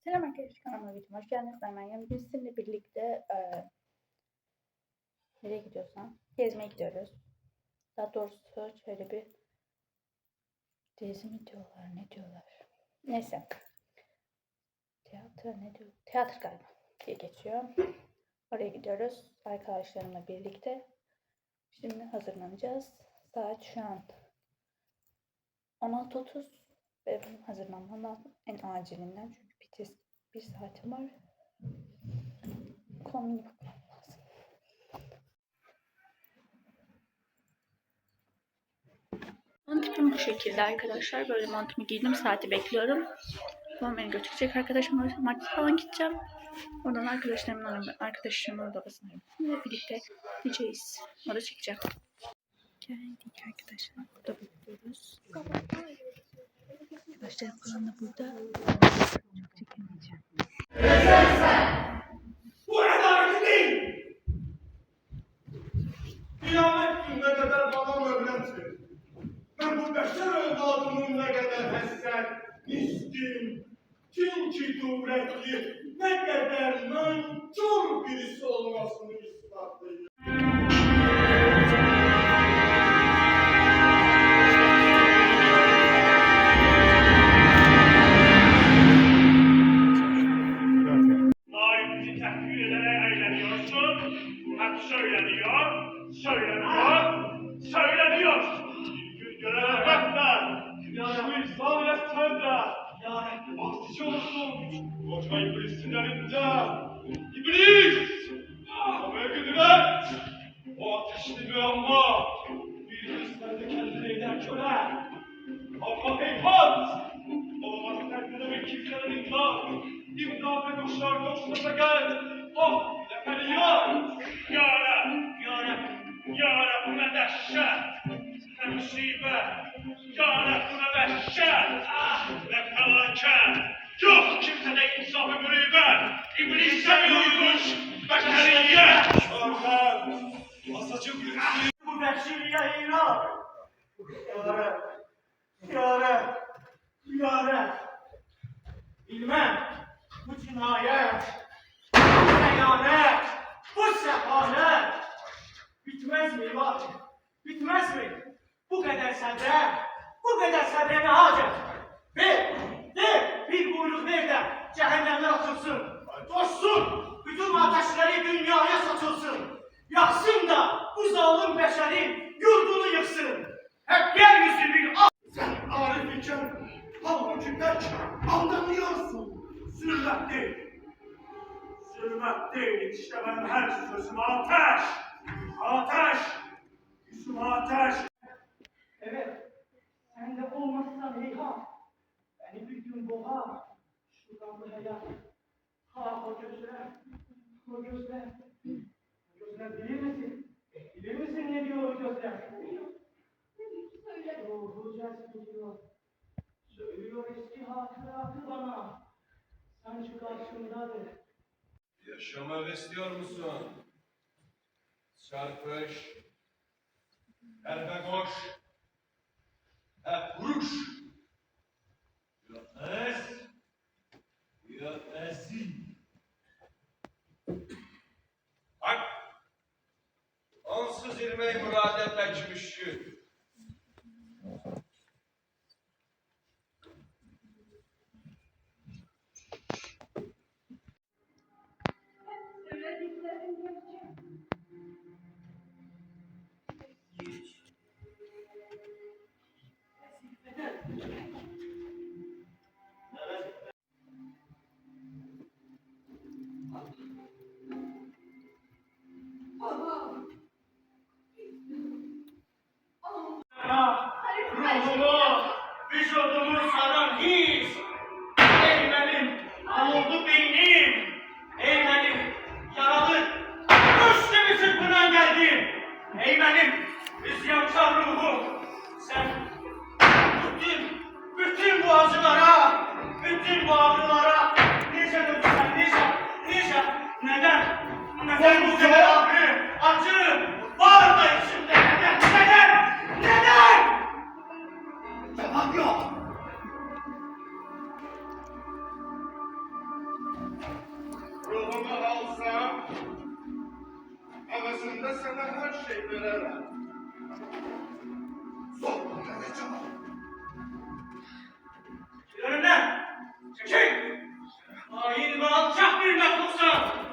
Selam arkadaşlar, kanalıma videoma hoş geldiniz. Ben Meryem. Bugün sizinle birlikte nereye gidiyorsam gezmeye gidiyoruz. Daha doğrusu şöyle bir gezi mi diyorlar, ne diyorlar. Neyse. Tiyatro ne diyor? Tiyatro galiba diye geçiyor. Oraya gidiyoruz arkadaşlarımla birlikte. Şimdi hazırlanacağız. Saat şu an 16:30 ve benim hazırlanmam lazım en acilinden, çünkü bir saatim var. Kombini bakmam lazım. Mantım bu şekilde arkadaşlar. Böyle mantımı giydim. Saati bekliyorum. Babam beni götürecek. Arkadaşım var. Maç falan gideceğim. Oradan arkadaşımın babasına ve birlikte gideceğiz. Orada çekeceğim. Geldik arkadaşlar. Burada bekliyoruz. Arkadaşlarım falan da burada. Çok çekemeyeceğim. Bu adaleti değil. Kıyamet gününe kadar babam öğrensin. Ben bu beşer evladımın ne kadar hasret, miskin, kinki kuvvetli, ne kadar nankör birisi olmasını ispatlayın. Ailemizi takdir ederek eğleniyorsun. Hep söyleniyor, söyleniyor. Bir gün görecekler. Şu İslam ve sende. Aksici olsun. Koca iblisin elinde. İblis! Ama güdüler. O ateşli müamma. Bir üstlerde kendine eder köle. Ama heyhat! Olmaz kendine bir kimsenin imdat ve koşularsa gel. Oh, efendim ya! Ya Rab, bu ne dehşet! Ne musibet! Ya Rab, bu ne dehşet! Ne felaket! Yok kimsede insafı mürüvvet! İblis seviyormuş! Beşeriye! Ahmet! Masacı birisi! Bu beşeriye inan! Ya Rab! Bilmem, bu cinayet, bu hayanet, bu sefalet bitmez mi var? Bitmez mi? Bu kadar sabre ne hacet? Bir buyruk ver de cehennemler atılsın, coşsun, bütün ateşleri dünyaya saçılsın, yaksın da bu zalim beşerin yurdunu yıksın. Hep yeryüzü bir Sen Arif için halbuki pek aldanıyorsun. Zulmet değil. Zulmet değil. İşte benim her sözüm ateş. Ateş. Yüzüm ateş. Evet, sen de olmazsan heyhat, beni bir gün boğar, şu kanlı hayat. O gözler bilir misin? Bilir misin ne diyor o gözler? Ruhucaz gidiyor, söylüyor eski hatıratı bana, sen şu karşımdadır. Yaşamak istiyor musun? Çarpış, erbe koş, hep vuruş. Ya ez, ya ezil. Bak, onsuz ilmeği muradetle çürüşü. Ruhumu alsam, arasında sana her şey veririm. Zorla vereceğim. Önümden! Çekil! Hain ve alçak bir laflıksın!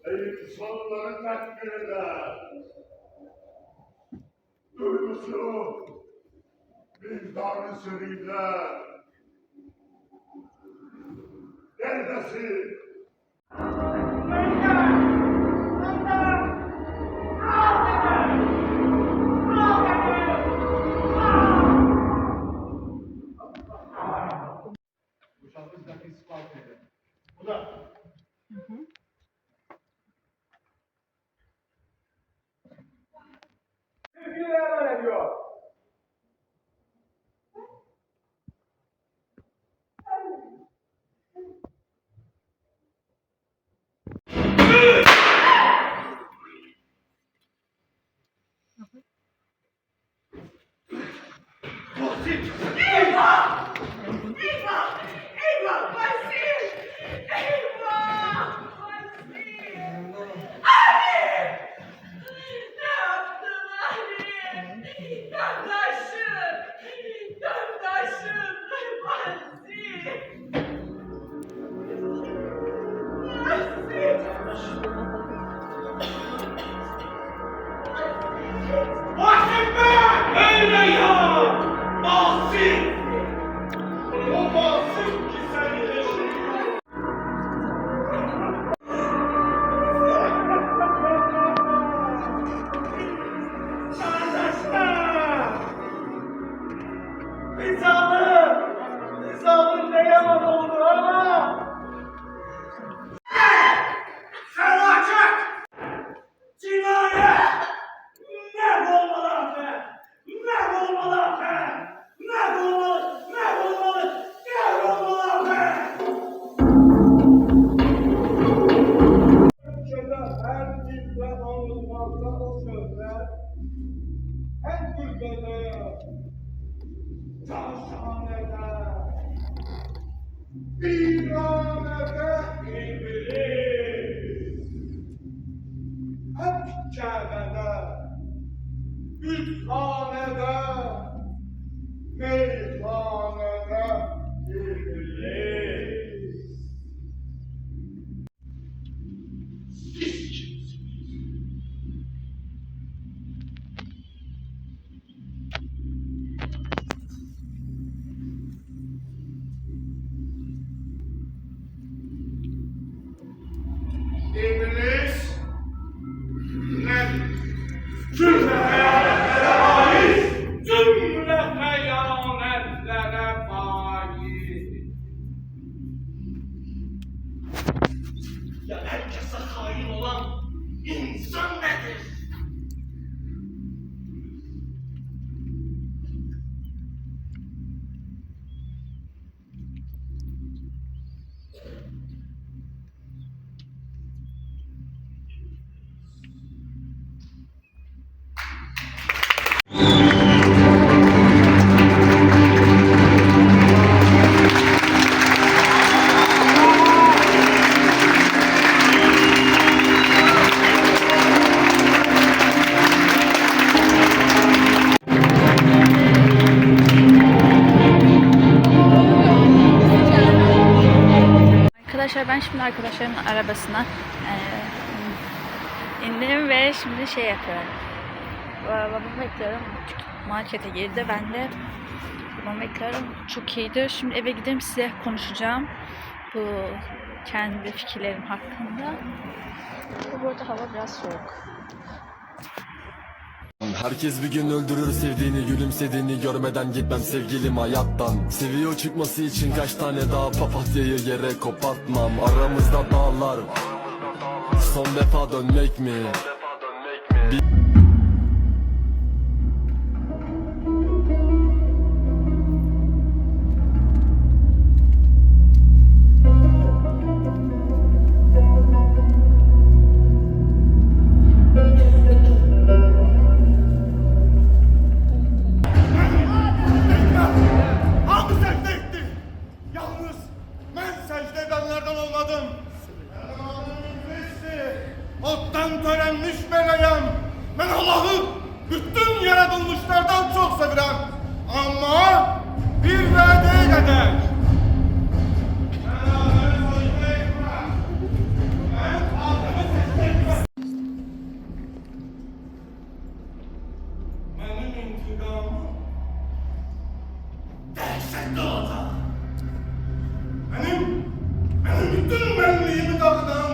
Ey sonları takdir eder. Duygusu vicdanı sürüler. Neredesin? Uşağımızdaki Sparta'ydı. Bu da. Sevgililer böyle diyor. Öyle ya! Mahsin! O mahzun ki seni yaşıyor. Nizamın ne yalan oldu ama. Felaket! Cinayet! Mahvolmalar be! Mahvolmalar be! Mahvolmalar be! Türkçe'de her dilde anılmakta o sözler. En türbede, çarşanede, divanede iblis. Hep Kabe'de, büthanede, meyhanede iblis. İblis ne? Cümle hayanetlere faiz. Ya herkese hain olan insan nedir? arkadaşlar ben şimdi arkadaşlarımın arabasına indim ve şimdi şey yapıyorum. Babamı bekliyorum. Markete girdi. Ben de babamı bekliyorum. Çok iyidir. Şimdi eve gideyim, size konuşacağım. Bu kendi fikirlerim hakkında. Burada hava biraz soğuk. Herkes bir gün öldürür sevdiğini, gülümsediğini görmeden gitmem sevgilim hayattan. Seviyor çıkması için kaç tane daha papatyayı yere kopartmam. Aramızda dağlar var. Son defa dönmek mi? Hamı secde etti. Yalnız ben secde edenlerden olmadım. Ben Allah'ın birisi. Ottan törenmiş meleğim. Ben Allah'ı bütün yaratılmışlardan çok sevirem. Ama bir vədə qədər. Ben Allah'ı secde etmem. Ben Allah'ı secde etmem. Benim intikamım dehşetli olacak. Benim bütün benliğimi dağıdan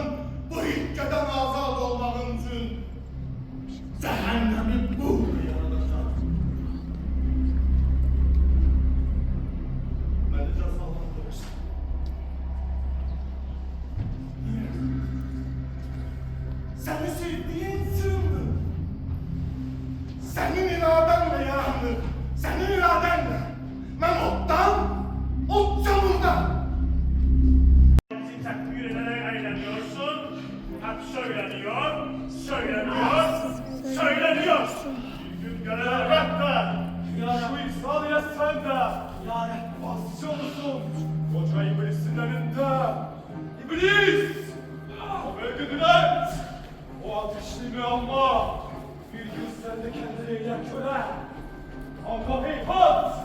bu hücceden azad olmağım için cehennemi burada yaratacağım. Beni cezalandırırsın. Seni sevdiğin için mi? Senin iradenle yarandı. Senin iradenle. Ben ot çamurdan. Bizi takdir ederek eğleniyorsun. Hep söyleniyor. Bir gün gelir elbette. Şu İsa'ya sen de basçı olursun. Koca iblisin elinde. İblis! O belgediler. O ateşli bir ama. Bir gün sen de kendine eğlen köle. Ama heyhat!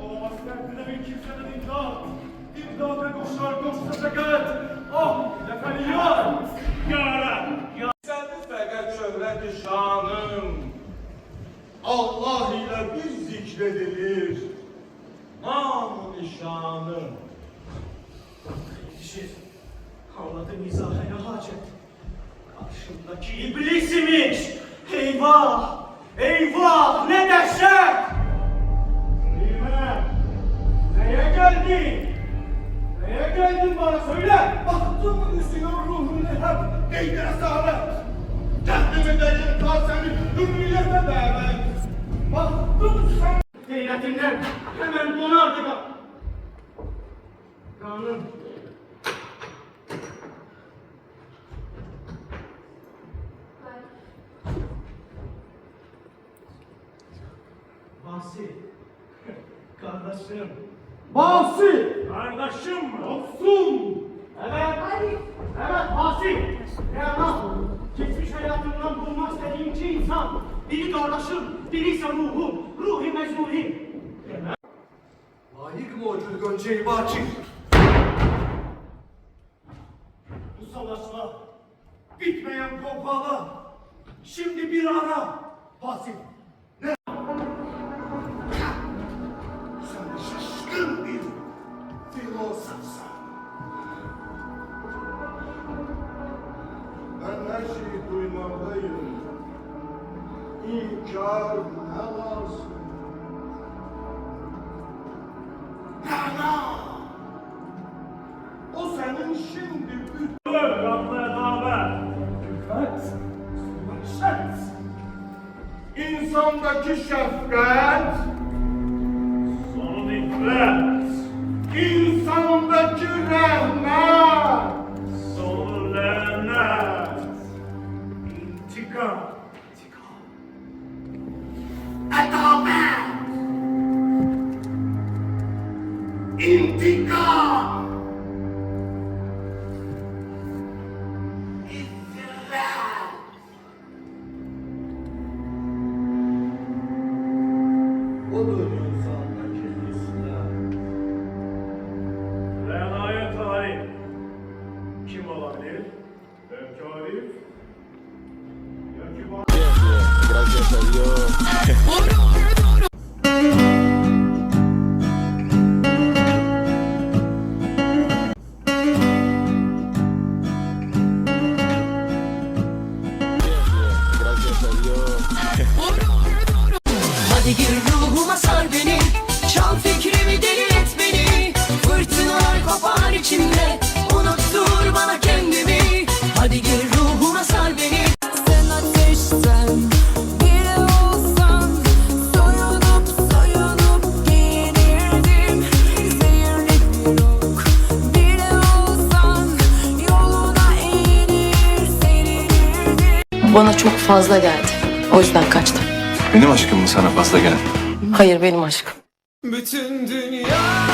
Olamaz kendine bir kimsenin İmdada koşsa fakat lefeniyar! Yara! Seni fakat şöhreti şanım. Allah ile bir zikredilir. Nam-ı nişanım. Yetişir. Anladın izaha ne hacet? Karşımdaki iblis imiş. Eyvah! Eyvah! Ne dehşet! Bilmem. Neye geldin? Neye geldin bana söyle. Baktım üzüyor ruhunu hep değdir esaret. Takdim edeyim ta seni hürriyete davet. Baktım sen. Gayretinden hemen donardı bak. Kanım. Basi. Kardeşim. Basi. Kardeşim mi? Olsun. Evet. Evet Basi. Ya geçmiş hayatımdan bulmak istediğim iki insan. Biri kardeşim, biri ise ruhum. Ruhi mecnuni. Layık mevcut Gönce-i Bakir. Bu savaşla bitmeyen kopala. Şimdi bir ara. Basi. Ne? Sen şaşkın bir filozofsan. Ben her şeyi duymaktayım. İnkar ne lazım? Kana! O senin şimdi bütün Rabbine davet. külfet, vahşet, insandaki şefkat, Sonu nifret. insandaki rahmet, Sonu lanet. İntikam. adalet, intikam, izzet. Odur insandaki İslam. Renaya tarih. bana çok fazla geldi. O yüzden kaçtım. Benim aşkım mı sana fazla geldi? Hayır, benim aşkım. Bütün dünya